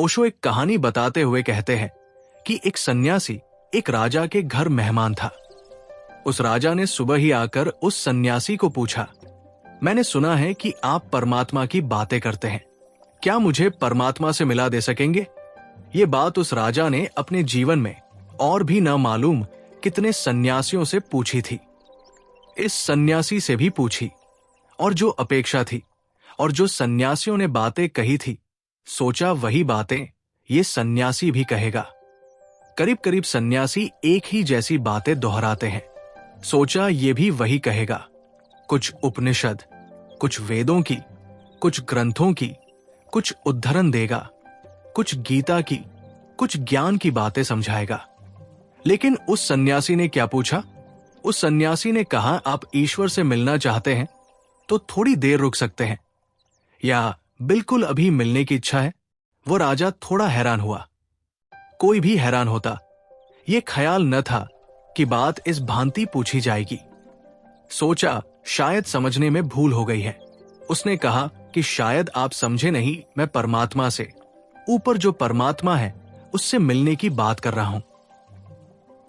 ओशो एक कहानी बताते हुए कहते हैं कि एक सन्यासी एक राजा के घर मेहमान था। उस राजा ने सुबह ही आकर उस सन्यासी को पूछा, मैंने सुना है कि आप परमात्मा की बातें करते हैं, क्या मुझे परमात्मा से मिला दे सकेंगे? ये बात उस राजा ने अपने जीवन में और भी न मालूम कितने सन्यासियों से पूछी थी। इस सन्यासी से भी पूछी, और जो अपेक्षा थी और जो सन्यासियों ने बातें कही थी, सोचा वही बातें ये सन्यासी भी कहेगा। करीब करीब सन्यासी एक ही जैसी बातें दोहराते हैं। सोचा ये भी वही कहेगा। कुछ उपनिषद, कुछ वेदों की, कुछ ग्रंथों की, कुछ उद्धरण देगा, कुछ गीता की, कुछ ज्ञान की बातें समझाएगा। लेकिन उस सन्यासी ने क्या पूछा? उस सन्यासी ने कहा, आप ईश्वर से मिलना चाहते हैं तो थोड़ी देर रुक सकते हैं, या बिल्कुल अभी मिलने की इच्छा है? वो राजा थोड़ा हैरान हुआ। कोई भी हैरान होता। ये ख्याल न था कि बात इस भांति पूछी जाएगी। सोचा शायद समझने में भूल हो गई है। उसने कहा कि शायद आप समझे नहीं, मैं परमात्मा से, ऊपर जो परमात्मा है उससे मिलने की बात कर रहा हूं।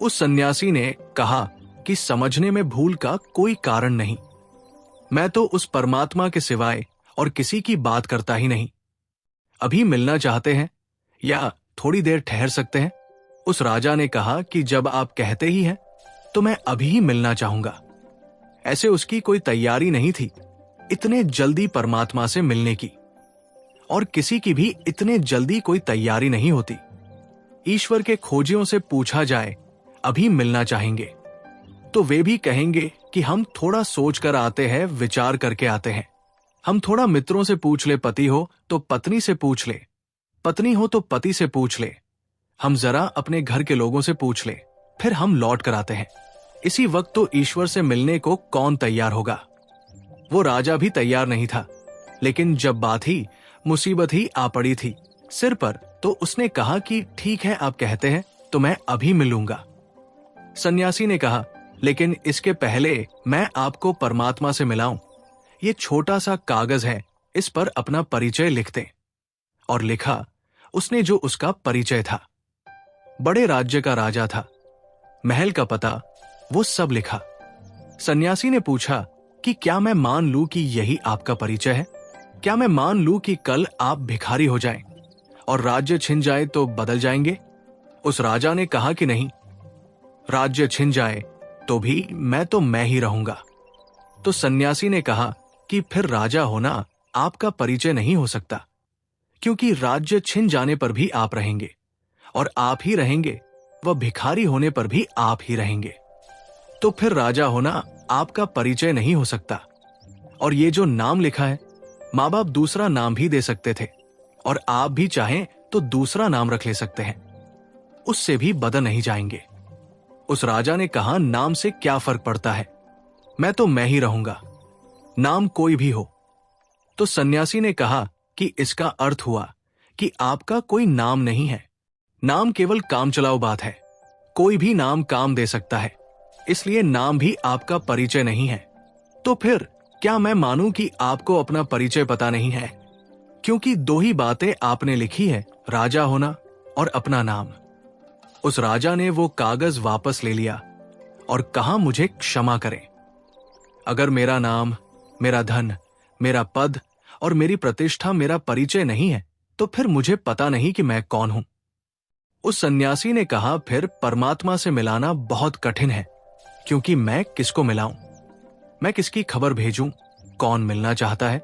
उस सन्यासी ने कहा कि समझने में भूल का कोई कारण नहीं, मैं तो उस परमात्मा के सिवाय और किसी की बात करता ही नहीं। अभी मिलना चाहते हैं या थोड़ी देर ठहर सकते हैं? उस राजा ने कहा कि जब आप कहते ही हैं तो मैं अभी ही मिलना चाहूंगा। ऐसे उसकी कोई तैयारी नहीं थी इतने जल्दी परमात्मा से मिलने की, और किसी की भी इतने जल्दी कोई तैयारी नहीं होती। ईश्वर के खोजियों से पूछा जाए अभी मिलना चाहेंगे तो वे भी कहेंगे कि हम थोड़ा सोच कर आते हैं, विचार करके आते हैं। हम थोड़ा मित्रों से पूछ ले, पति हो तो पत्नी से पूछ ले, पत्नी हो तो पति से पूछ ले, हम जरा अपने घर के लोगों से पूछ ले, फिर हम लौट कर आते हैं। इसी वक्त तो ईश्वर से मिलने को कौन तैयार होगा? वो राजा भी तैयार नहीं था, लेकिन जब बात ही मुसीबत ही आ पड़ी थी सिर पर, तो उसने कहा कि ठीक है, आप कहते हैं तो मैं अभी मिलूंगा। सन्यासी ने कहा, लेकिन इसके पहले मैं आपको परमात्मा से मिलाऊं, ये छोटा सा कागज है, इस पर अपना परिचय लिख दें। और लिखा उसने जो उसका परिचय था। बड़े राज्य का राजा था, महल का पता, वो सब लिखा। सन्यासी ने पूछा कि क्या मैं मान लूं कि यही आपका परिचय है? क्या मैं मान लूं कि कल आप भिखारी हो जाएं और राज्य छिन जाए तो बदल जाएंगे? उस राजा ने कहा कि नहीं, राज्य छिन जाए तो भी मैं तो मैं ही रहूंगा। तो सन्यासी ने कहा कि फिर राजा होना आपका परिचय नहीं हो सकता, क्योंकि राज्य छिन जाने पर भी आप रहेंगे और आप ही रहेंगे, वह भिखारी होने पर भी आप ही रहेंगे। तो फिर राजा होना आपका परिचय नहीं हो सकता। और ये जो नाम लिखा है, माँ बाप दूसरा नाम भी दे सकते थे, और आप भी चाहें तो दूसरा नाम रख ले सकते हैं, उससे भी बदल नहीं जाएंगे। उस राजा ने कहा, नाम से क्या फर्क पड़ता है, मैं तो मैं ही रहूंगा, नाम कोई भी हो। तो सन्यासी ने कहा कि इसका अर्थ हुआ कि आपका कोई नाम नहीं है, नाम केवल काम चलाओ बात है, कोई भी नाम काम दे सकता है, इसलिए नाम भी आपका परिचय नहीं है। तो फिर क्या मैं मानूं कि आपको अपना परिचय पता नहीं है? क्योंकि दो ही बातें आपने लिखी है, राजा होना और अपना नाम। उस राजा ने वो कागज वापस ले लिया और कहा, मुझे क्षमा करें, अगर मेरा नाम, मेरा धन, मेरा पद और मेरी प्रतिष्ठा मेरा परिचय नहीं है तो फिर मुझे पता नहीं कि मैं कौन हूं। उस सन्यासी ने कहा, फिर परमात्मा से मिलाना बहुत कठिन है, क्योंकि मैं किसको मिलाऊं, मैं किसकी खबर भेजूं, कौन मिलना चाहता है?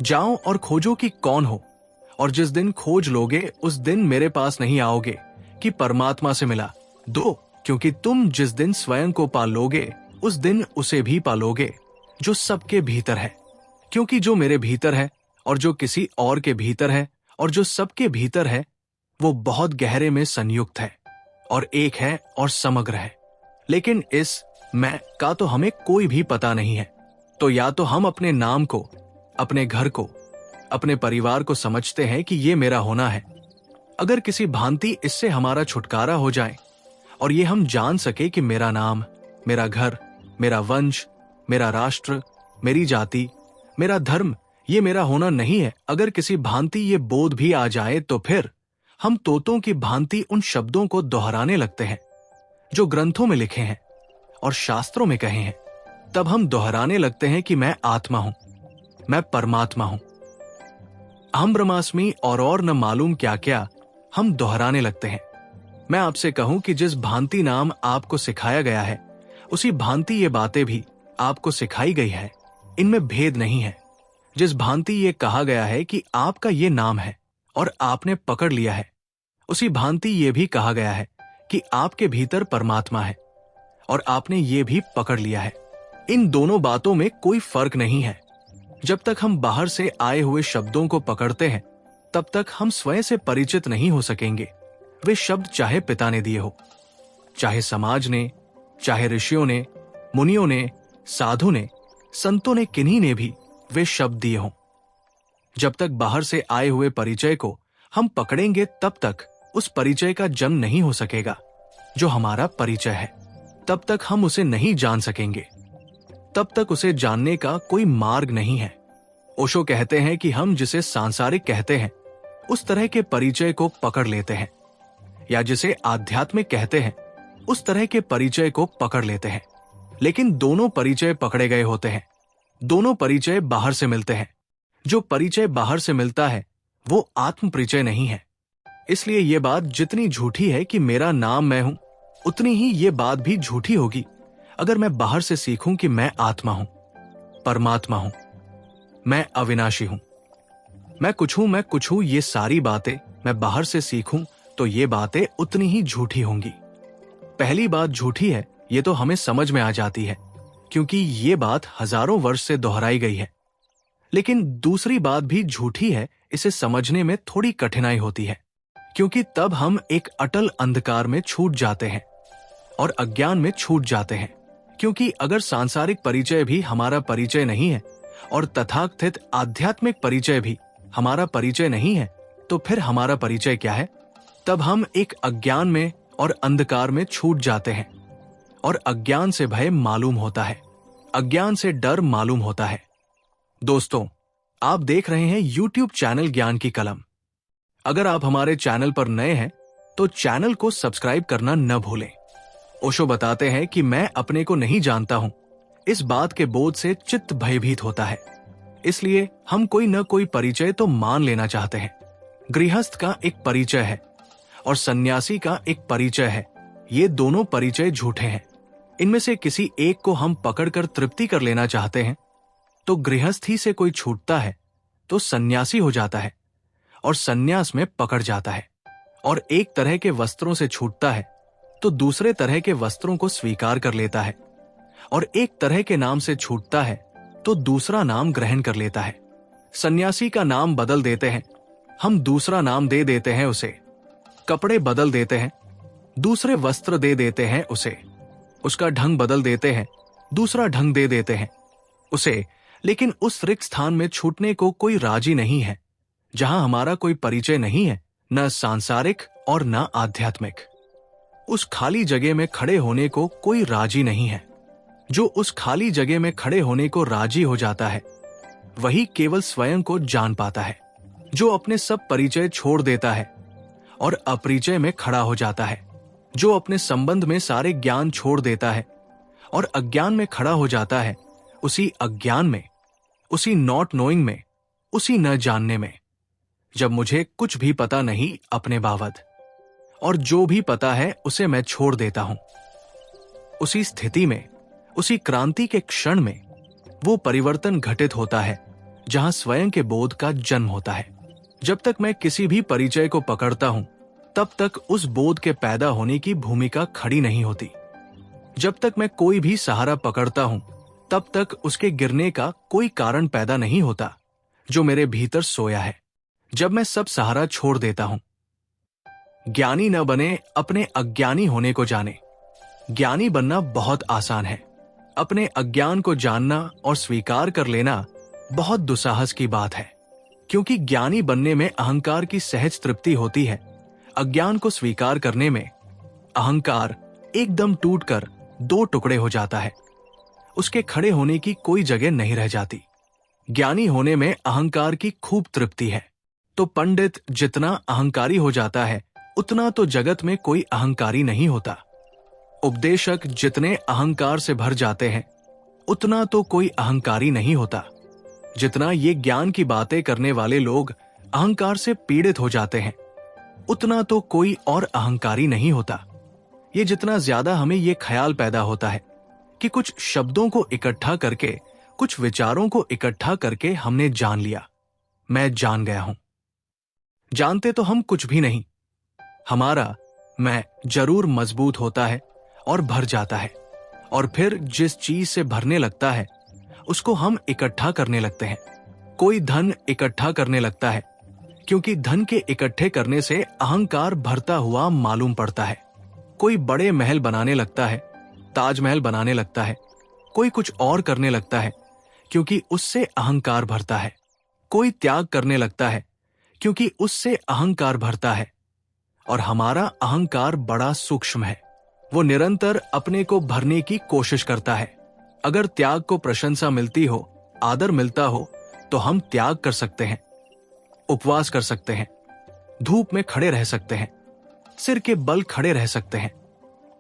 जाओ और खोजो कि कौन हो, और जिस दिन खोज लोगे उस दिन मेरे पास नहीं आओगे कि परमात्मा से मिला दो, क्योंकि तुम जिस दिन स्वयं को पालोगे उस दिन उसे भी पालोगे जो सबके भीतर है। क्योंकि जो मेरे भीतर है और जो किसी और के भीतर है और जो सबके भीतर है, वो बहुत गहरे में संयुक्त है और एक है और समग्र है। लेकिन इस मैं का तो हमें कोई भी पता नहीं है। तो या तो हम अपने नाम को, अपने घर को, अपने परिवार को समझते हैं कि ये मेरा होना है। अगर किसी भांति इससे हमारा छुटकारा हो जाए और ये हम जान सके कि मेरा नाम, मेरा घर, मेरा वंश, मेरा राष्ट्र, मेरी जाति, मेरा धर्म, ये मेरा होना नहीं है, अगर किसी भांति ये बोध भी आ जाए तो फिर हम तोतों की भांति उन शब्दों को दोहराने लगते हैं जो ग्रंथों में लिखे हैं और शास्त्रों में कहे हैं। तब हम दोहराने लगते हैं कि मैं आत्मा हूं, मैं परमात्मा हूं, हम ब्रह्मास्मि और न मालूम क्या क्या हम दोहराने लगते हैं। मैं आपसे कहूं कि जिस भांति नाम आपको सिखाया गया है उसी भांति ये बातें भी आपको सिखाई गई है, इनमें भेद नहीं है। जिस भांति ये कहा गया है कि आपका ये नाम है और आपने पकड़ लिया है, उसी भांति ये भी कहा गया है कि आपके भीतर परमात्मा है और आपने ये भी पकड़ लिया है। इन दोनों बातों में कोई फर्क नहीं है। जब तक हम बाहर से आए हुए शब्दों को पकड़ते हैं तब तक हम स्वयं से परिचित नहीं हो सकेंगे। वे शब्द चाहे पिता ने दिए हो, चाहे समाज ने, चाहे ऋषियों ने, मुनियों ने, साधु ने, संतों ने, किन्हीं ने भी वे शब्द दिए हों। जब तक बाहर से आए हुए परिचय को हम पकड़ेंगे तब तक उस परिचय का जन्म नहीं हो सकेगा जो हमारा परिचय है। तब तक हम उसे नहीं जान सकेंगे, तब तक उसे जानने का कोई मार्ग नहीं है। ओशो कहते हैं कि हम जिसे सांसारिक कहते हैं उस तरह के परिचय को पकड़ लेते हैं, या जिसे आध्यात्मिक कहते हैं उस तरह के परिचय को पकड़ लेते हैं। लेकिन दोनों परिचय पकड़े गए होते हैं, दोनों परिचय बाहर से मिलते हैं। जो परिचय बाहर से मिलता है वो आत्म परिचय नहीं है। इसलिए ये बात जितनी झूठी है कि मेरा नाम मैं हूं, उतनी ही ये बात भी झूठी होगी अगर मैं बाहर से सीखूं कि मैं आत्मा हूं, परमात्मा हूं, मैं अविनाशी हूं, मैं कुछ हूं। ये सारी बातें मैं बाहर से सीखूं तो ये बातें उतनी ही झूठी होंगी। पहली बात झूठी है, ये तो हमें समझ में आ जाती है क्योंकि ये बात हजारों वर्ष से दोहराई गई है। लेकिन दूसरी बात भी झूठी है, इसे समझने में थोड़ी कठिनाई होती है क्योंकि तब हम एक अटल अंधकार में छूट जाते हैं और अज्ञान में छूट जाते हैं। क्योंकि अगर सांसारिक परिचय भी हमारा परिचय नहीं है और तथाकथित आध्यात्मिक परिचय भी हमारा परिचय नहीं है, तो फिर हमारा परिचय क्या है? तब हम एक अज्ञान में और अंधकार में छूट जाते हैं और अज्ञान से भय मालूम होता है, अज्ञान से डर मालूम होता है। दोस्तों, आप देख रहे हैं YouTube चैनल ज्ञान की कलम। अगर आप हमारे चैनल पर नए हैं तो चैनल को सब्सक्राइब करना न भूलें। ओशो बताते हैं कि मैं अपने को नहीं जानता हूं, इस बात के बोझ से चित्त भयभीत होता है। इसलिए हम कोई न कोई परिचय तो मान लेना चाहते हैं। गृहस्थ का एक परिचय है और सन्यासी का एक परिचय है। ये दोनों परिचय झूठे हैं। इनमें से किसी एक को हम पकड़कर तृप्ति कर लेना चाहते हैं तो गृहस्थ ही से कोई छूटता है तो सन्यासी हो जाता है और सन्यास में पकड़ जाता है, और एक तरह के वस्त्रों से छूटता है तो दूसरे तरह के वस्त्रों को स्वीकार कर लेता है, और एक तरह के नाम से छूटता है तो दूसरा नाम ग्रहण कर लेता है। सन्यासी का नाम बदल देते हैं, हम दूसरा नाम दे देते हैं उसे। कपड़े बदल देते हैं, दूसरे वस्त्र दे देते हैं उसे। उसका ढंग बदल देते हैं, दूसरा ढंग दे देते हैं उसे। लेकिन उस रिक्त स्थान में छूटने को कोई राजी नहीं है जहां हमारा कोई परिचय नहीं है, न सांसारिक और न आध्यात्मिक। उस खाली जगह में खड़े होने को कोई राजी नहीं है। जो उस खाली जगह में खड़े होने को राजी हो जाता है वही केवल स्वयं को जान पाता है। जो अपने सब परिचय छोड़ देता है और अपरिचय में खड़ा हो जाता है, जो अपने संबंध में सारे ज्ञान छोड़ देता है और अज्ञान में खड़ा हो जाता है, उसी अज्ञान में, उसी नॉट नोइंग में, उसी न जानने में, जब मुझे कुछ भी पता नहीं अपने बाबत, और जो भी पता है उसे मैं छोड़ देता हूं, उसी स्थिति में, उसी क्रांति के क्षण में वो परिवर्तन घटित होता है जहां स्वयं के बोध का जन्म होता है। जब तक मैं किसी भी परिचय को पकड़ता हूं तब तक उस बोध के पैदा होने की भूमिका खड़ी नहीं होती। जब तक मैं कोई भी सहारा पकड़ता हूं तब तक उसके गिरने का कोई कारण पैदा नहीं होता जो मेरे भीतर सोया है। जब मैं सब सहारा छोड़ देता हूं, ज्ञानी न बने, अपने अज्ञानी होने को जाने। ज्ञानी बनना बहुत आसान है, अपने अज्ञान को जानना और स्वीकार कर लेना बहुत दुस्साहस की बात है, क्योंकि ज्ञानी बनने में अहंकार की सहज तृप्ति होती है। अज्ञान को स्वीकार करने में अहंकार एकदम टूटकर दो टुकड़े हो जाता है, उसके खड़े होने की कोई जगह नहीं रह जाती। ज्ञानी होने में अहंकार की खूब तृप्ति है, तो पंडित जितना अहंकारी हो जाता है उतना तो जगत में कोई अहंकारी नहीं होता। उपदेशक जितने अहंकार से भर जाते हैं उतना तो कोई अहंकारी नहीं होता। जितना ये ज्ञान की बातें करने वाले लोग अहंकार से पीड़ित हो जाते हैं उतना तो कोई और अहंकारी नहीं होता। ये जितना ज्यादा हमें ये ख्याल पैदा होता है कि कुछ शब्दों को इकट्ठा करके, कुछ विचारों को इकट्ठा करके हमने जान लिया, मैं जान गया हूं। जानते तो हम कुछ भी नहीं। हमारा मैं जरूर मजबूत होता है और भर जाता है, और फिर जिस चीज से भरने लगता है उसको हम इकट्ठा करने लगते हैं। कोई धन इकट्ठा करने लगता है क्योंकि धन के इकट्ठे करने से अहंकार भरता हुआ मालूम पड़ता है। कोई बड़े महल बनाने लगता है, ताजमहल बनाने लगता है। कोई कुछ और करने लगता है क्योंकि उससे अहंकार भरता है। कोई त्याग करने लगता है क्योंकि उससे अहंकार भरता है। और हमारा अहंकार बड़ा सूक्ष्म है, वो निरंतर अपने को भरने की कोशिश करता है। अगर त्याग को प्रशंसा मिलती हो, आदर मिलता हो, तो हम त्याग कर सकते हैं, उपवास कर सकते हैं, धूप में खड़े रह सकते हैं, सिर के बल खड़े रह सकते हैं,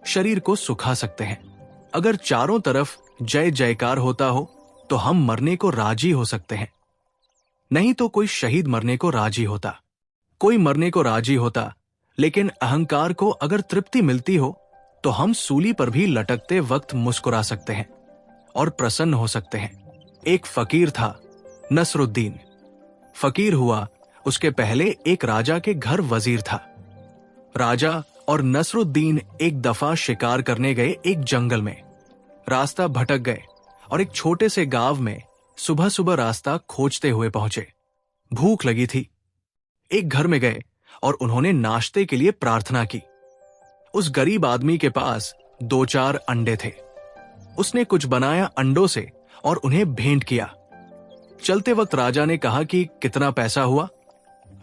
शरीर को सुखा सकते हैं। अगर चारों तरफ जय जयकार होता हो तो हम मरने को राजी हो सकते हैं। नहीं तो कोई शहीद मरने को राजी होता, कोई मरने को राजी होता, लेकिन अहंकार को अगर तृप्ति मिलती हो तो हम सूली पर भी लटकते वक्त मुस्कुरा सकते हैं और प्रसन्न हो सकते हैं। एक फकीर था, नसरुद्दीन। फकीर हुआ उसके पहले एक राजा के घर वजीर था। राजा और नसरुद्दीन एक दफा शिकार करने गए एक जंगल में। रास्ता भटक गए और एक छोटे से गांव में सुबह सुबह रास्ता खोजते हुए पहुंचे। भूख लगी थी। एक घर में गए और उन्होंने नाश्ते के लिए प्रार्थना की। उस गरीब आदमी के पास 2-4 अंडे थे। उसने कुछ बनाया अंडों से और उन्हें भेंट किया। चलते वक्त राजा ने कहा कि कितना पैसा हुआ?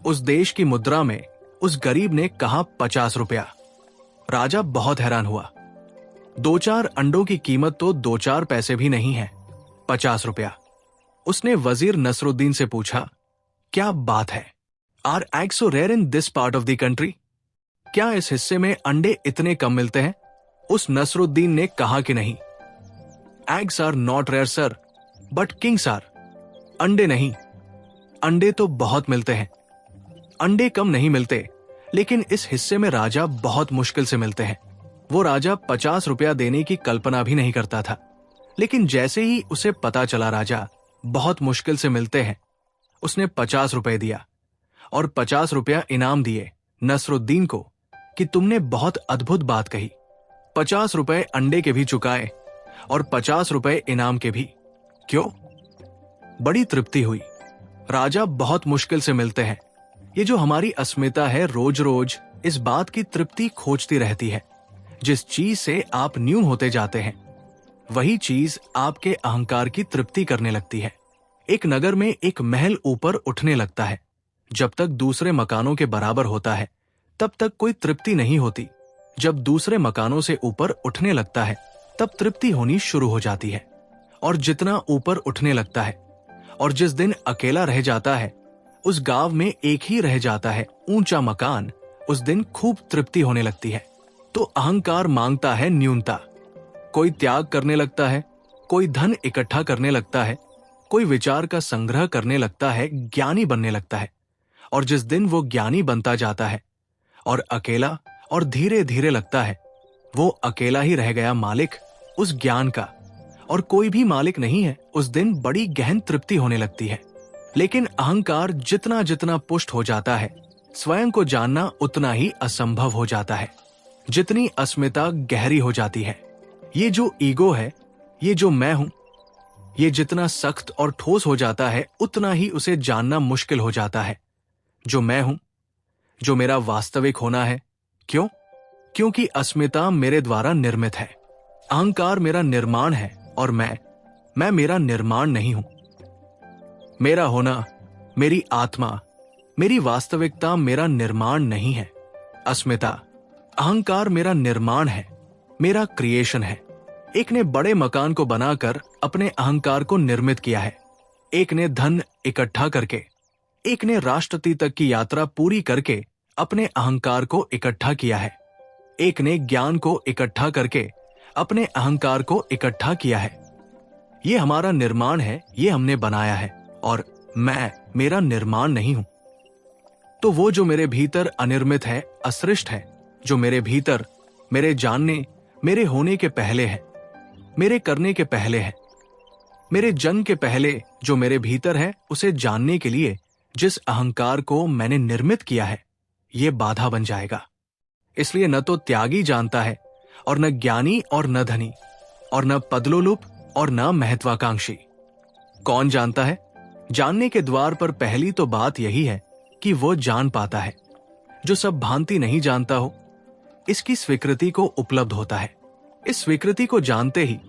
उस देश की मुद्रा में उस गरीब ने कहा 50 रुपया। राजा बहुत हैरान हुआ। 2-4 अंडों की कीमत तो 2-4 पैसे भी नहीं है, 50 रुपया। उसने वजीर नसरुद्दीन से पूछा, क्या बात है? Are eggs so rare in this part of the country? क्या इस हिस्से में अंडे इतने कम मिलते हैं? उस नसरुद्दीन ने कहा कि नहीं। Eggs are not rare sir, but kings are. अंडे नहीं, अंडे तो बहुत मिलते हैं। अंडे कम नहीं मिलते, लेकिन इस हिस्से में राजा बहुत मुश्किल से मिलते हैं। वो राजा 50 रुपया देने की कल्पना भी नहीं करता था, लेकिन जैसे ही उसे पता चला राजा बहुत मुश्किल से मिलते हैं, उसने 50 रुपए दिया और 50 रुपया इनाम दिए नसरुद्दीन को कि तुमने बहुत अद्भुत बात कही। 50 रुपए अंडे के भी चुकाए और 50 रुपए इनाम के भी। क्यों? बड़ी तृप्ति हुई। राजा बहुत मुश्किल से मिलते हैं। ये जो हमारी अस्मिता है, रोज रोज इस बात की तृप्ति खोजती रहती है। जिस चीज से आप न्यून होते जाते हैं वही चीज आपके अहंकार की तृप्ति करने लगती है। एक नगर में एक महल ऊपर उठने लगता है। जब तक दूसरे मकानों के बराबर होता है तब तक कोई तृप्ति नहीं होती। जब दूसरे मकानों से ऊपर उठने लगता है तब तृप्ति होनी शुरू हो जाती है। और जितना ऊपर उठने लगता है और जिस दिन अकेला रह जाता है, उस गांव में एक ही रह जाता है ऊंचा मकान, उस दिन खूब तृप्ति होने लगती है। तो अहंकार मांगता है न्यूनता। कोई त्याग करने लगता है, कोई धन इकट्ठा करने लगता है, कोई विचार का संग्रह करने लगता है, ज्ञानी बनने लगता है। और जिस दिन वो ज्ञानी बनता जाता है और अकेला और धीरे धीरे लगता है वो अकेला ही रह गया मालिक उस ज्ञान का, और कोई भी मालिक नहीं है, उस दिन बड़ी गहन तृप्ति होने लगती है। लेकिन अहंकार जितना जितना पुष्ट हो जाता है, स्वयं को जानना उतना ही असंभव हो जाता है। जितनी अस्मिता गहरी हो जाती है, ये जो ईगो है, ये जो मैं हूं, ये जितना सख्त और ठोस हो जाता है उतना ही उसे जानना मुश्किल हो जाता है। जो मैं हूं, जो मेरा वास्तविक होना है। क्यों? क्योंकि अस्मिता मेरे द्वारा निर्मित है। अहंकार मेरा निर्माण है और मैं मेरा निर्माण नहीं हूं। मेरा होना, मेरी आत्मा, मेरी वास्तविकता मेरा निर्माण नहीं है। अस्मिता, अहंकार मेरा निर्माण है, मेरा क्रिएशन है। एक ने बड़े मकान को बनाकर अपने अहंकार को निर्मित किया है। एक ने धन इकट्ठा करके, एक ने राष्ट्रपति तक की यात्रा पूरी करके अपने अहंकार को इकट्ठा किया है। एक ने ज्ञान को इकट्ठा करके अपने अहंकार को इकट्ठा किया है। ये हमारा निर्माण है, ये हमने बनाया है, और मैं मेरा निर्माण नहीं हूं। तो वो जो मेरे भीतर अनिर्मित है, असृष्ट है, जो मेरे भीतर मेरे जानने, मेरे होने के पहले है, मेरे करने के पहले है, मेरे जन्म के पहले जो मेरे भीतर है, उसे जानने के लिए जिस अहंकार को मैंने निर्मित किया है, ये बाधा बन जाएगा। इसलिए न तो त्यागी जानता है, और न ज्ञानी, और न धनी, और न पदलोलुप, और न महत्वाकांक्षी। कौन जानता है? जानने के द्वार पर पहली तो बात यही है कि वो जान पाता है। जो सब भांति नहीं जानता हो, इसकी स्वीकृति को उपलब्ध होता है। इस स्वीकृति को जानते ही,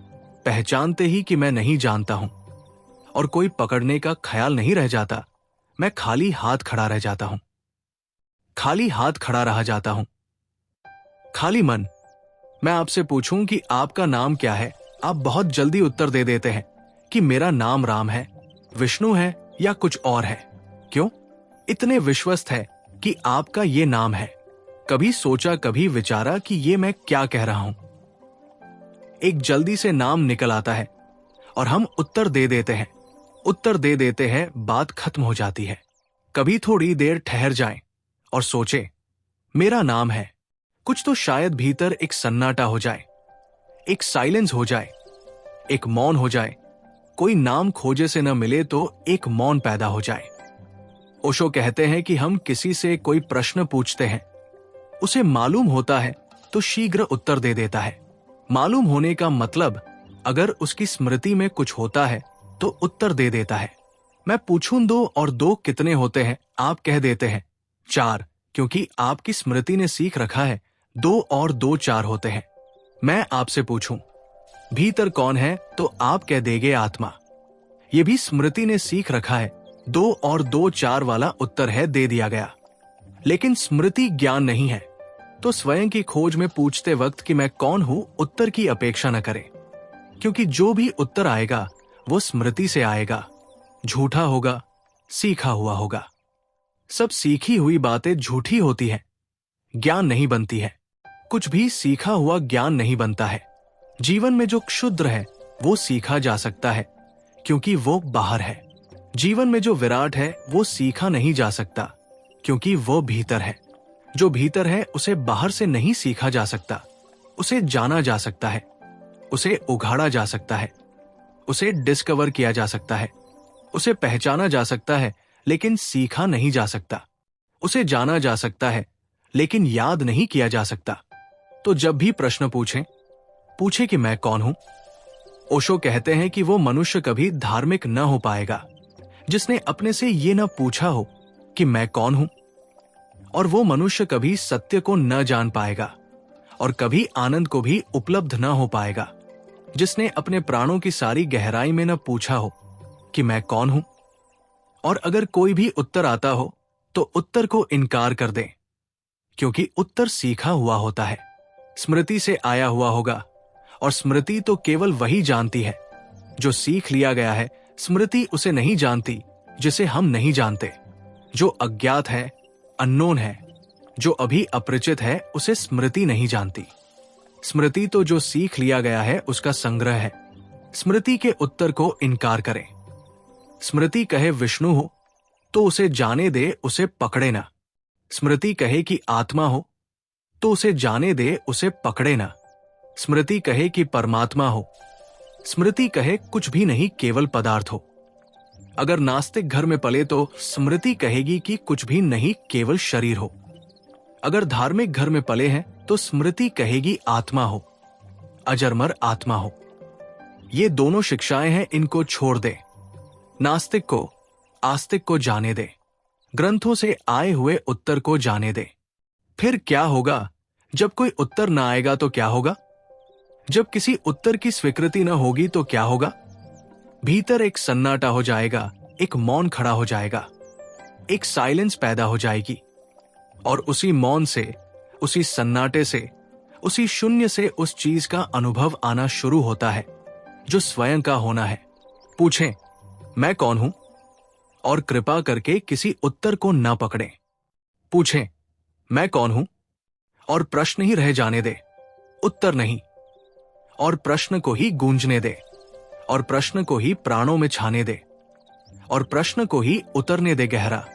पहचानते ही कि मैं नहीं जानता हूं, और कोई पकड़ने का ख्याल नहीं रह जाता, मैं खाली हाथ खड़ा रह जाता हूं। खाली हाथ खड़ा रह जाता हूं। खाली मन। मैं आपसे पूछूं कि आपका नाम क्या है, आप बहुत जल्दी उत्तर दे देते हैं कि मेरा नाम राम है, विष्णु है, या कुछ और है। क्यों? इतने विश्वस्त है कि आपका ये नाम है। कभी सोचा, कभी विचारा कि ये मैं क्या कह रहा हूं? एक जल्दी से नाम निकल आता है और हम उत्तर दे देते हैं। उत्तर दे देते हैं, बात खत्म हो जाती है। कभी थोड़ी देर ठहर जाएं और सोचें, मेरा नाम है। कुछ तो शायद भीतर एक सन्नाटा हो जाए, एक साइलेंस हो जाए, एक मौन हो जाए। कोई नाम खोजे से न मिले तो एक मौन पैदा हो जाए। ओशो कहते हैं कि हम किसी से कोई प्रश्न पूछते हैं, उसे मालूम होता है तो शीघ्र उत्तर दे देता है। मालूम होने का मतलब, अगर उसकी स्मृति में कुछ होता है तो उत्तर दे देता है। मैं पूछूं 2 और 2 कितने होते हैं, आप कह देते हैं 4, क्योंकि आपकी स्मृति ने सीख रखा है 2 और 2 4 होते हैं। मैं आपसे पूछूं भीतर कौन है, तो आप कह देंगे आत्मा। ये भी स्मृति ने सीख रखा है 2 और 2 4 वाला उत्तर है, दे दिया गया। लेकिन स्मृति ज्ञान नहीं है, तो स्वयं की खोज में पूछते वक्त कि मैं कौन हूं, उत्तर की अपेक्षा न करें, क्योंकि जो भी उत्तर आएगा वो स्मृति से आएगा, झूठा होगा, सीखा हुआ होगा। सब सीखी हुई बातें झूठी होती हैं, ज्ञान नहीं बनती है। कुछ भी सीखा हुआ ज्ञान नहीं बनता है। जीवन में जो क्षुद्र है वो सीखा जा सकता है, क्योंकि वो बाहर है। जीवन में जो विराट है वो सीखा नहीं जा सकता, क्योंकि वो भीतर है। जो भीतर है उसे बाहर से नहीं सीखा जा सकता, उसे जाना जा सकता है, उसे उघाड़ा जा सकता है, उसे डिस्कवर किया जा सकता है, उसे पहचाना जा सकता है, लेकिन सीखा नहीं जा सकता। उसे जाना जा सकता है, लेकिन याद नहीं किया जा सकता। तो जब भी प्रश्न पूछे कि मैं कौन हूं, ओशो कहते हैं कि वो मनुष्य कभी धार्मिक न हो पाएगा जिसने अपने से ये न पूछा हो कि मैं कौन हूं। और वो मनुष्य कभी सत्य को न जान पाएगा और कभी आनंद को भी उपलब्ध न हो पाएगा जिसने अपने प्राणों की सारी गहराई में न पूछा हो कि मैं कौन हूं। और अगर कोई भी उत्तर आता हो तो उत्तर को इनकार कर दें, क्योंकि उत्तर सीखा हुआ होता है, स्मृति से आया हुआ होगा। और स्मृति तो केवल वही जानती है जो सीख लिया गया है। स्मृति उसे नहीं जानती जिसे हम नहीं जानते। जो अज्ञात है, अननोन है, जो अभी अपरिचित है, उसे स्मृति नहीं जानती। स्मृति तो जो सीख लिया गया है उसका संग्रह है। स्मृति के उत्तर को इनकार करें। स्मृति कहे विष्णु हो तो उसे जाने दे, उसे पकड़े ना। स्मृति कहे कि आत्मा हो तो उसे जाने दे, उसे पकड़े ना। स्मृति कहे कि परमात्मा हो, स्मृति कहे कुछ भी नहीं, केवल पदार्थ हो। अगर नास्तिक घर में पले तो स्मृति कहेगी कि कुछ भी नहीं, केवल शरीर हो। अगर धार्मिक घर में पले हैं तो स्मृति कहेगी आत्मा हो, अजरमर आत्मा हो। ये दोनों शिक्षाएं हैं, इनको छोड़ दे। नास्तिक को आस्तिक को जाने दे, ग्रंथों से आए हुए उत्तर को जाने दे। फिर क्या होगा? जब कोई उत्तर ना आएगा तो क्या होगा? जब किसी उत्तर की स्वीकृति न होगी तो क्या होगा? भीतर एक सन्नाटा हो जाएगा, एक मौन खड़ा हो जाएगा, एक साइलेंस पैदा हो जाएगी। और उसी मौन से, उसी सन्नाटे से, उसी शून्य से उस चीज का अनुभव आना शुरू होता है जो स्वयं का होना है। पूछें, मैं कौन हूं? और कृपा करके किसी उत्तर को न पकड़ें। पूछें, मैं कौन हूं? और प्रश्न ही रह जाने दे, उत्तर नहीं। और प्रश्न को ही गूंजने दे, और प्रश्न को ही प्राणों में छाने दे, और प्रश्न को ही उतरने दे गहरा।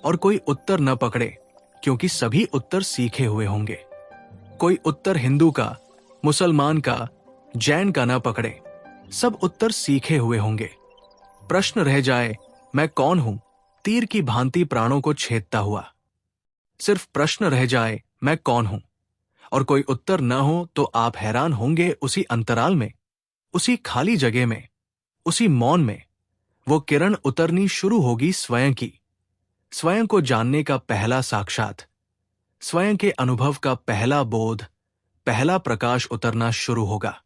और कोई उत्तर न पकड़े, क्योंकि सभी उत्तर सीखे हुए होंगे। कोई उत्तर हिंदू का, मुसलमान का, जैन का न पकड़े, सब उत्तर सीखे हुए होंगे। प्रश्न रह जाए, मैं कौन हूं, तीर की भांति प्राणों को छेदता हुआ। सिर्फ प्रश्न रह जाए, मैं कौन हूं, और कोई उत्तर न हो तो आप हैरान होंगे उसी अंतराल में, उसी खाली जगह में, उसी मौन में वो किरण उतरनी शुरू होगी स्वयं की। स्वयं को जानने का पहला साक्षात, स्वयं के अनुभव का पहला बोध, पहला प्रकाश उतरना शुरू होगा।